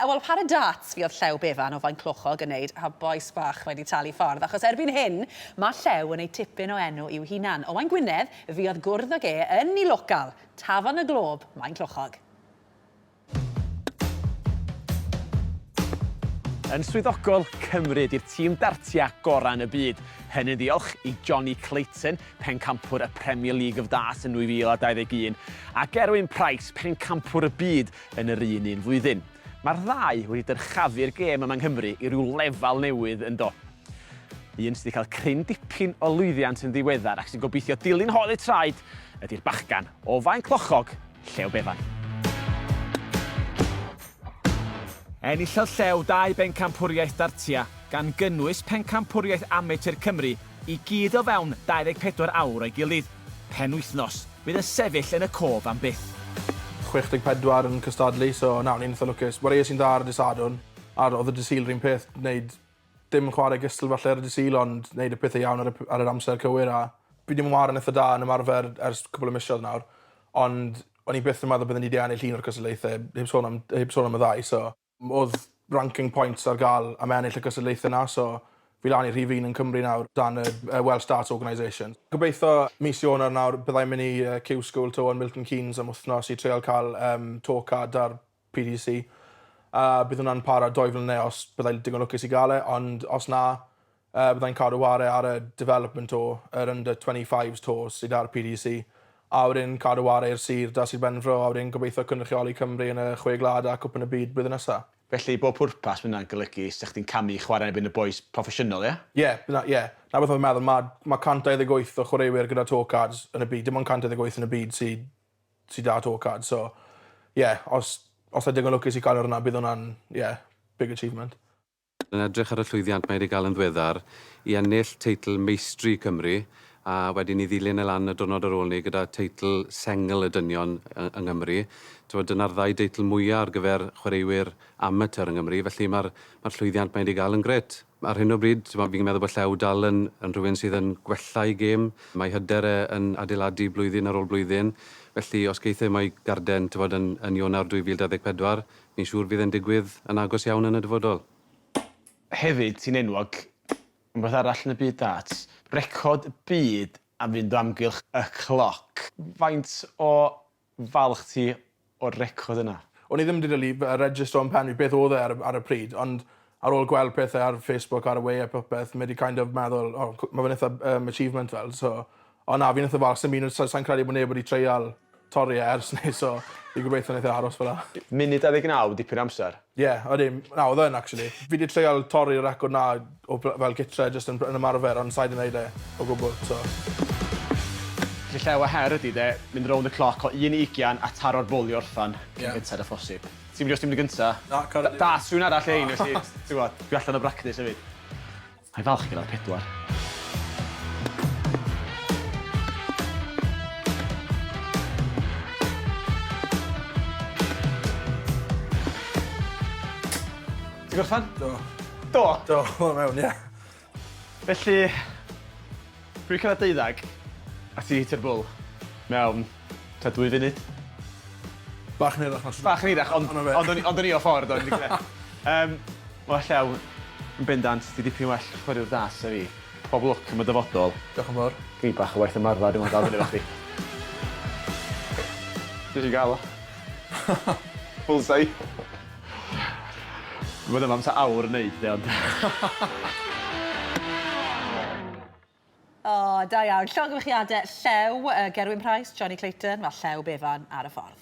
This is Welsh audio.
Wel, par y darts fi oedd Llew Bevan o Fain Clochog yn neud, a boes bach wedi talu ffordd, achos erbyn hyn, mae Llew yn ei tipyn o enw i'w hunan. O Fain Gwynedd, fi oedd gwrdd ag yn ei local, Tafarn y Glob, Fain Clochog. Yn swyddogol Cymru, di'r tîm dartia gorau yn y byd. Hynny diolch i Johnny Clayton, pencampwr y Premier League of Darts yn 2021, a Gerwyn Price, pencampwr y byd yn yr un flwyddyn. Mae'r ddau wedi dyrchafu'r gêm yma yng Nghymru i ryw lefel newydd yn do. Un sydd wedi cael cryn dipyn o lwyddiant yn ddiweddar ac sy'n gobeithio dilyn holi traed ydy'r bachgan o Fain Clochog, Llew Bevan. Enillodd Llew 2 bencampwriaeth dartia gan gynnwys pencampwriaeth amatur Cymru i gyd o fewn 24 awr o'i gilydd. Penwythnos, bydd y sefyll yn y cof am byth. 64 yn cystadlu, so nawr ni'n eitha lwcus. Wareir sy'n da ar y dysadwn, a oedd y dysil rhywun peth, wneud dim chwarae gystal falle ar y dysil, ond wneud y pethau iawn ar yr amser cywir. A fi ddim yn warin eitha da yn ymarfer ers cwbl o misoedd nawr, ond o'n i byth yn meddwl byddwn ni wedi ennill un o'r cystadlaethau, heb sôn am y ddau, so oedd ranking points ar gael am ennill y cystadlaethau yna, so fi lan i rhif 1 yn Cymru nawr dan y Welsh Darts Organisation. Gobeithio mis Ionawr nawr byddai'n mynd i Q School to yn Milton Keynes am wythnos i treol cael to card ar PDC. Bydd hwnna'n para 2 flynedd os byddai'n digon lwcus i gael e, ond os na, byddai'n cadw ware ar y development tour, yr under 25s tour sydd ar PDC. A wedyn cadw ware i'r sir da sydd Benfro, a wedyn gobeithio cynrychioli Cymru yn y 6 gwlad a cwpan y byd blwyddyn nesaf. Felly, bob pwrpas mynd yna'n golygu sech chdi'n camu chwarae yn y boes proffesiynol, ie? Ie. Na beth o'n meddwl, mae 128 o chwaraewyr gyda to cards yn y byd, dim ond 128 yn y byd sydd da to cards. So, os ydy'n digon lwcus i gael hwnna, bydd hwnna'n, big achievement. Yn edrych ar y llwyddiant mae wedi gael yn ddiweddar i ennill teitl meistri Cymru, a wedyn i ddilyn y lan y diwrnod ar ôl ni gyda teitl sengl y dynion yng Nghymru. Dyna'r 2 deitl mwyaf ar gyfer chwaraewyr amatur yng Nghymru, felly mae'r llwyddiant mae wedi gael yn gret. Ar hyn o bryd, fi'n meddwl bod Llew dal yn rhywun sydd yn gwella i gêm. Mae hyder yn adeiladu blwyddyn ar ôl blwyddyn, felly os geithio mae garden yn Ionawr 2024, fi'n siŵr fydd e'n digwydd yn agos iawn yn y dyfodol. Hefyd, ti'n enwog yn beth arall yn y byd darts, record byd am fynd o amgylch y cloc. Faint o falch ti o'r record yna? O'n i ddim wedi registro yn pen fi beth oedd e ar y pryd, ond ar ôl gweld pethau ar Facebook ar y way a popeth, mae wedi kind of meddwl, mae fe'n eitha achievement fel, so... O na, fi'n eitha falch, sa'n credu bod neb wedi treial torri ers ni, so fi'n gobeithio'n eitha aros fel la. Munud 29, dipyn amser? Oedd e'n, actually. Fi wedi treial torri'r record na fel gytre, just yn ymarfer, ond sa'i wedi gwneud e o gwbl, so... Felly Llew a her ydy de, mynd round y cloc o 1:20 a taro'r bwl i orffan cyn gyntaf y ffosib. Ti'n mynd os ti'n mynd y gyntaf? Na, cardi. Da, swn arall ein, felly, ti'n gwybod, dwi allan o bractis hefyd. Mae'n falch gyda'r 4. Ti'n gorffan? Do, hwnna mewn, ie. Felly, dwi'n cael 12, a ti hit i'r bwl mewn 2 funud. Bach yn eirach. Bach yn eirach, ond o'n i o ffordd o'n i'n gre. Mae Llew yn bendant, di dipyn well chwaraewr das a fi. Bob lwc yn y dyfodol. Diolch yn fawr. Gni bach o waith ymarfer, dwi'n meddwl dal fyny efo chdi. Dwi'n gael o. Bullseye. Mae'n yma amser awr yn neud, ond... Da iawn. Llongyfechiadau Llew, Gerwyn Price, Johnny Clayton, mae Llew Bevan ar y ffordd.